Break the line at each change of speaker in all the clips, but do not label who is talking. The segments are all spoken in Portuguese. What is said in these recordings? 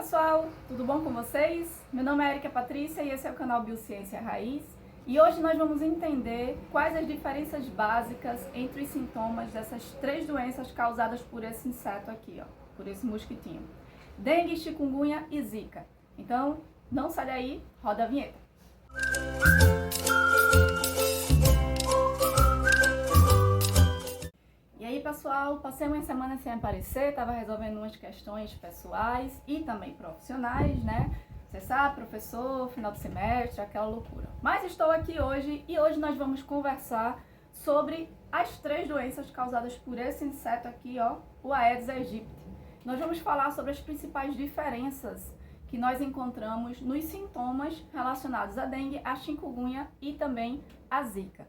pessoal, tudo bom com vocês? Meu nome é Erika Patrícia e esse é o canal Biociência Raiz. E hoje nós vamos entender quais as diferenças básicas entre os sintomas dessas três doenças causadas por esse inseto aqui, ó, por esse mosquitinho. Dengue, chikungunya e zika. Então, não sai daí, roda a vinheta. E aí, pessoal, passei uma semana sem aparecer, estava resolvendo umas questões pessoais e também profissionais, né? Você sabe, professor, final de semestre, aquela loucura. Mas estou aqui hoje e hoje nós vamos conversar sobre as três doenças causadas por esse inseto aqui, ó, o Aedes aegypti. Nós vamos falar sobre as principais diferenças que nós encontramos nos sintomas relacionados à dengue, à chikungunya e também à zika.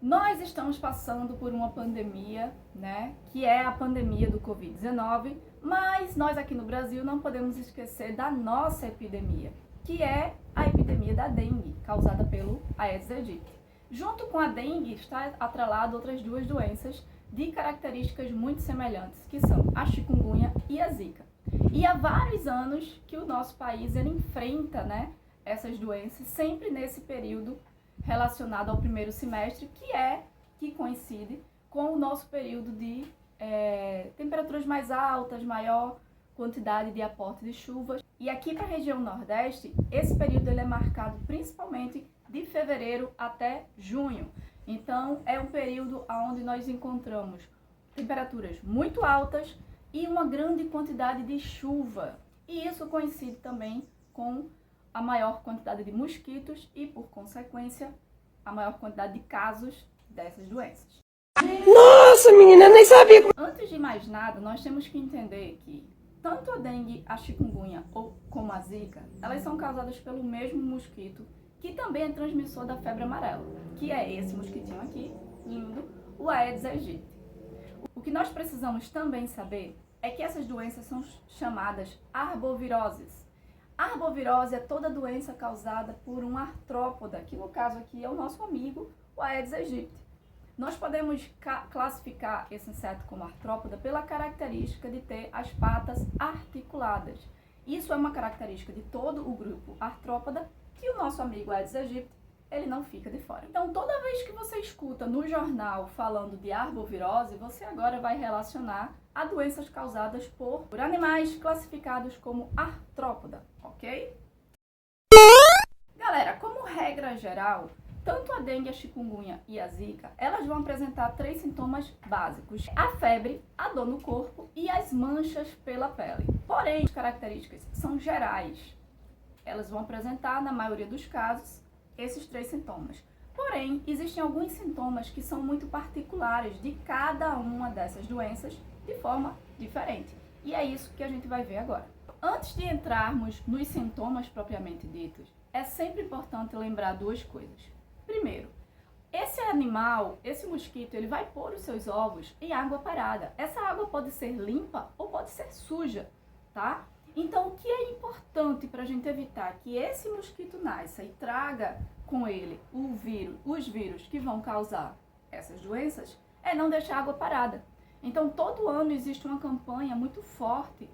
Nós estamos passando por uma pandemia, né, que é a pandemia do Covid-19, mas nós aqui no Brasil não podemos esquecer da nossa epidemia, que é a epidemia da dengue, causada pelo Aedes aegypti. Junto com a dengue está atrelado outras duas doenças de características muito semelhantes, que são a chikungunya e a zika. E há vários anos que o nosso país ele enfrenta, né, essas doenças, sempre nesse período relacionado ao primeiro semestre, que coincide com o nosso período de temperaturas mais altas, maior quantidade de aporte de chuvas. E aqui para a região Nordeste, esse período ele é marcado principalmente de fevereiro até junho. Então, é um período onde nós encontramos temperaturas muito altas e uma grande quantidade de chuva. E isso coincide também com a maior quantidade de mosquitos e, por consequência, a maior quantidade de casos dessas doenças.
Nossa, menina, eu nem sabia.
Antes de mais nada, nós temos que entender que tanto a dengue, a chikungunya ou como a zika, elas são causadas pelo mesmo mosquito, que também é transmissor da febre amarela, que é esse mosquitinho aqui, lindo, o Aedes aegypti. O que nós precisamos também saber é que essas doenças são chamadas arboviroses. A arbovirose é toda doença causada por um artrópoda, que no caso aqui é o nosso amigo, o Aedes aegypti. Nós podemos classificar esse inseto como artrópoda pela característica de ter as patas articuladas. Isso é uma característica de todo o grupo artrópoda, que o nosso amigo Aedes aegypti, ele não fica de fora. Então, toda vez que você escuta no jornal falando de arbovirose, você agora vai relacionar a doenças causadas por animais classificados como artrópoda, ok? Galera, como regra geral, tanto a dengue, a chikungunya e a zika, elas vão apresentar três sintomas básicos: a febre, a dor no corpo e as manchas pela pele. Porém, as características são gerais. Elas vão apresentar, na maioria dos casos, esses três sintomas. Porém, existem alguns sintomas que são muito particulares de cada uma dessas doenças de forma diferente. E é isso que a gente vai ver agora. Antes de entrarmos nos sintomas propriamente ditos, é sempre importante lembrar duas coisas. Primeiro, esse animal, esse mosquito, ele vai pôr os seus ovos em água parada. Essa água pode ser limpa ou pode ser suja, tá? Então, o que é importante para a gente evitar que esse mosquito nasça e traga com ele os vírus que vão causar essas doenças é não deixar a água parada. Então, todo ano existe uma campanha muito forte,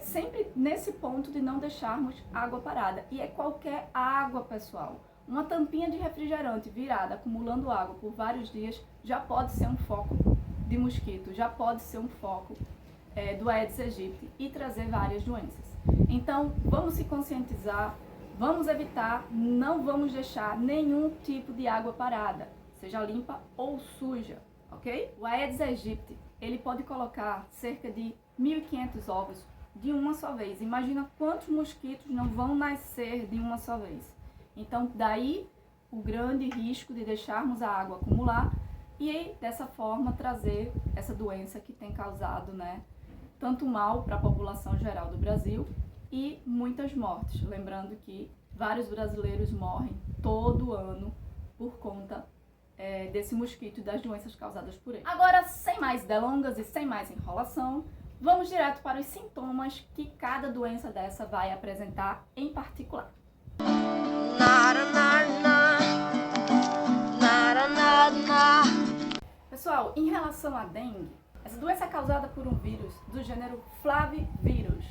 sempre nesse ponto de não deixarmos água parada. E é qualquer água, pessoal. Uma tampinha de refrigerante virada, acumulando água por vários dias, já pode ser um foco de mosquito, já pode ser um foco do Aedes aegypti e trazer várias doenças. Então, vamos se conscientizar, vamos evitar, não vamos deixar nenhum tipo de água parada, seja limpa ou suja, ok? O Aedes aegypti, ele pode colocar cerca de 1.500 ovos de uma só vez. Imagina quantos mosquitos não vão nascer de uma só vez. Então, daí o grande risco de deixarmos a água acumular e, dessa forma, trazer essa doença que tem causado, né, tanto mal para a população geral do Brasil e muitas mortes. Lembrando que vários brasileiros morrem todo ano por conta desse mosquito e das doenças causadas por ele. Agora, sem mais delongas e sem mais enrolação, vamos direto para os sintomas que cada doença dessa vai apresentar em particular. Pessoal, em relação à dengue, essa doença é causada por um vírus do gênero Flavivírus.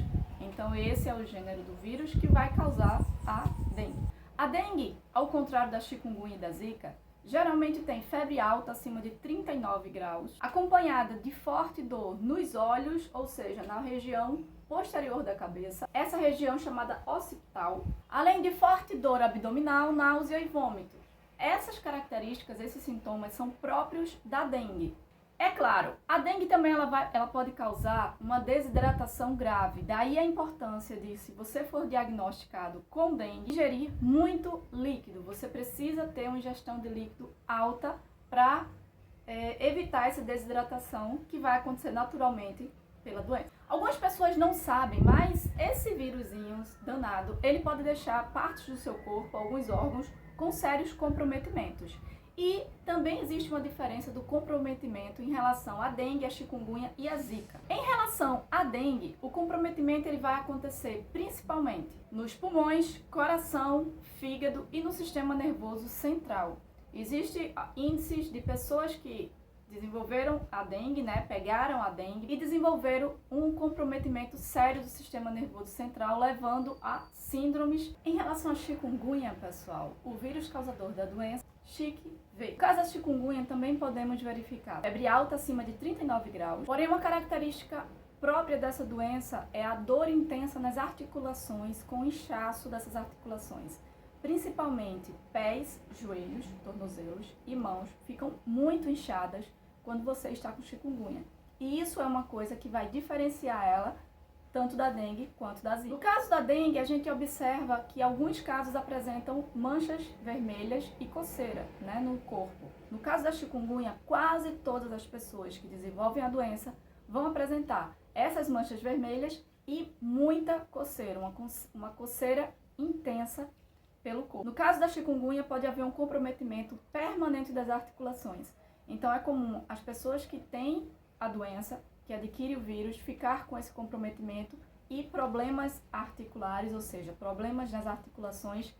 Então esse é o gênero do vírus que vai causar a dengue. A dengue, ao contrário da chikungunya e da zika, geralmente tem febre alta acima de 39 graus, acompanhada de forte dor nos olhos, ou seja, na região posterior da cabeça, essa região chamada occipital, além de forte dor abdominal, náusea e vômito. Essas características, esses sintomas são próprios da dengue. É claro, a dengue também ela pode causar uma desidratação grave, daí a importância de, se você for diagnosticado com dengue, ingerir muito líquido. Você precisa ter uma ingestão de líquido alta para evitar essa desidratação que vai acontecer naturalmente pela doença. Algumas pessoas não sabem, mas esse vírusinho danado, ele pode deixar partes do seu corpo, alguns órgãos, com sérios comprometimentos. E também existe uma diferença do comprometimento em relação à dengue, à chikungunya e à zika. Em relação à dengue, o comprometimento ele vai acontecer principalmente nos pulmões, coração, fígado e no sistema nervoso central. Existem índices de pessoas que desenvolveram a dengue, pegaram a dengue e desenvolveram um comprometimento sério do sistema nervoso central, levando a síndromes. Em relação à chikungunya, pessoal, o vírus causador da doença, CHIKV. No caso da chikungunya, também podemos verificar febre alta acima de 39 graus, porém uma característica própria dessa doença é a dor intensa nas articulações, com inchaço dessas articulações. Principalmente pés, joelhos, tornozelos e mãos ficam muito inchadas quando você está com chikungunya. E isso é uma coisa que vai diferenciar ela tanto da dengue quanto da zika. No caso da dengue, a gente observa que alguns casos apresentam manchas vermelhas e coceira, no corpo. No caso da chikungunya, quase todas as pessoas que desenvolvem a doença vão apresentar essas manchas vermelhas e muita coceira, uma coceira intensa pelo corpo. No caso da chikungunya, pode haver um comprometimento permanente das articulações. Então é comum as pessoas que têm a doença, que adquirem o vírus, ficar com esse comprometimento e problemas articulares, ou seja, problemas nas articulações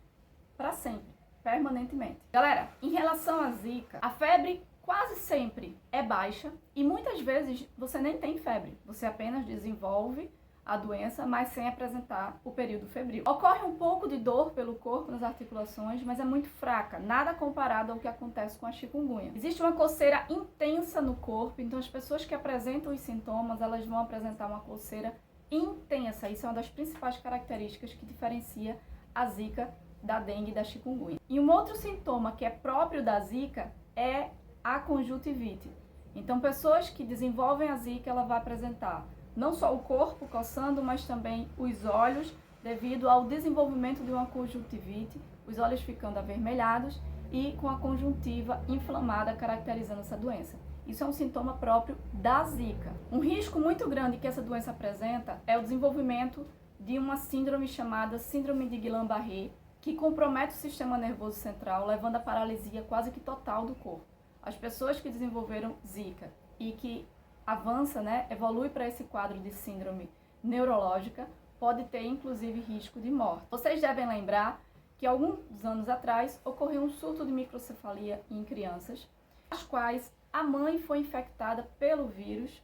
para sempre, permanentemente. Galera, em relação à zika, a febre quase sempre é baixa e muitas vezes você nem tem febre, você apenas desenvolve a doença, mas sem apresentar o período febril. Ocorre um pouco de dor pelo corpo, nas articulações, mas é muito fraca, nada comparado ao que acontece com a chikungunya. Existe uma coceira intensa no corpo, então as pessoas que apresentam os sintomas, elas vão apresentar uma coceira intensa. Isso é uma das principais características que diferencia a zika da dengue e da chikungunya. E um outro sintoma que é próprio da zika é a conjuntivite. Então, pessoas que desenvolvem a zika, ela vai apresentar não só o corpo coçando, mas também os olhos, devido ao desenvolvimento de uma conjuntivite, os olhos ficando avermelhados e com a conjuntiva inflamada, caracterizando essa doença. Isso é um sintoma próprio da zika. Um risco muito grande que essa doença apresenta é o desenvolvimento de uma síndrome chamada síndrome de Guillain-Barré, que compromete o sistema nervoso central, levando à paralisia quase que total do corpo. As pessoas que desenvolveram zika e que avança, evolui para esse quadro de síndrome neurológica, pode ter inclusive risco de morte. Vocês devem lembrar que alguns anos atrás ocorreu um surto de microcefalia em crianças, as quais a mãe foi infectada pelo vírus,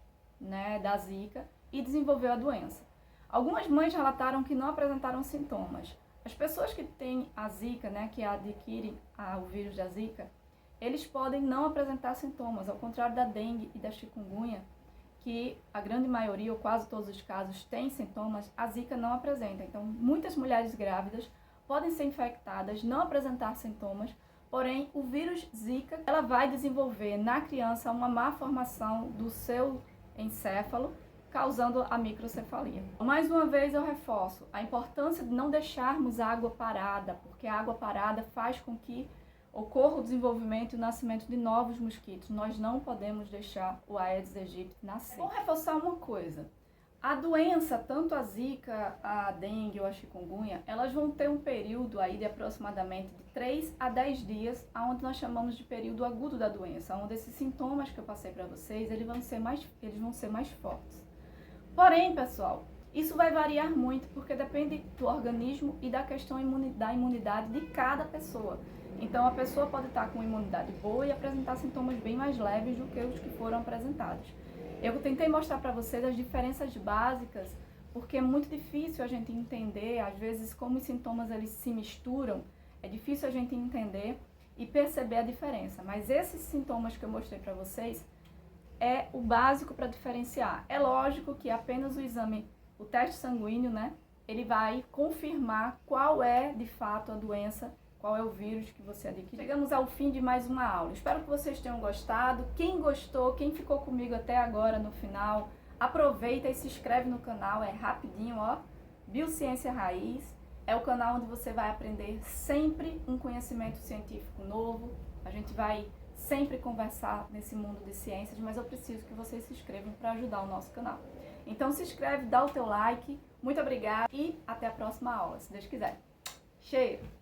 da zika e desenvolveu a doença. Algumas mães relataram que não apresentaram sintomas. As pessoas que têm a zika, que adquirem o vírus da zika, eles podem não apresentar sintomas, ao contrário da dengue e da chikungunya, que a grande maioria, ou quase todos os casos, têm sintomas, a zika não apresenta. Então, muitas mulheres grávidas podem ser infectadas, não apresentar sintomas, porém, o vírus zika, ela vai desenvolver na criança uma má formação do seu encéfalo, causando a microcefalia. Mais uma vez eu reforço a importância de não deixarmos a água parada, porque a água parada faz com que ocorra o desenvolvimento e o nascimento de novos mosquitos. Nós não podemos deixar o Aedes aegypti nascer. Vou reforçar uma coisa. A doença, tanto a zika, a dengue ou a chikungunya, elas vão ter um período aí de aproximadamente de 3 a 10 dias, onde nós chamamos de período agudo da doença, onde esses sintomas que eu passei para vocês, eles vão ser mais fortes. Porém, pessoal, isso vai variar muito, porque depende do organismo e da questão da imunidade de cada pessoa. Então, a pessoa pode estar com imunidade boa e apresentar sintomas bem mais leves do que os que foram apresentados. Eu tentei mostrar para vocês as diferenças básicas porque é muito difícil a gente entender, às vezes, como os sintomas eles se misturam, é difícil a gente entender e perceber a diferença. Mas esses sintomas que eu mostrei para vocês é o básico para diferenciar. É lógico que apenas o exame, o teste sanguíneo, né, ele vai confirmar qual é, de fato, a doença, qual é o vírus que você adquiriu. Chegamos ao fim de mais uma aula. Espero que vocês tenham gostado. Quem gostou, quem ficou comigo até agora no final, aproveita e se inscreve no canal, é rapidinho, ó. Biociência Raiz é o canal onde você vai aprender sempre um conhecimento científico novo. A gente vai sempre conversar nesse mundo de ciências, mas eu preciso que vocês se inscrevam para ajudar o nosso canal. Então se inscreve, dá o teu like, muito obrigada e até a próxima aula, se Deus quiser. Cheiro!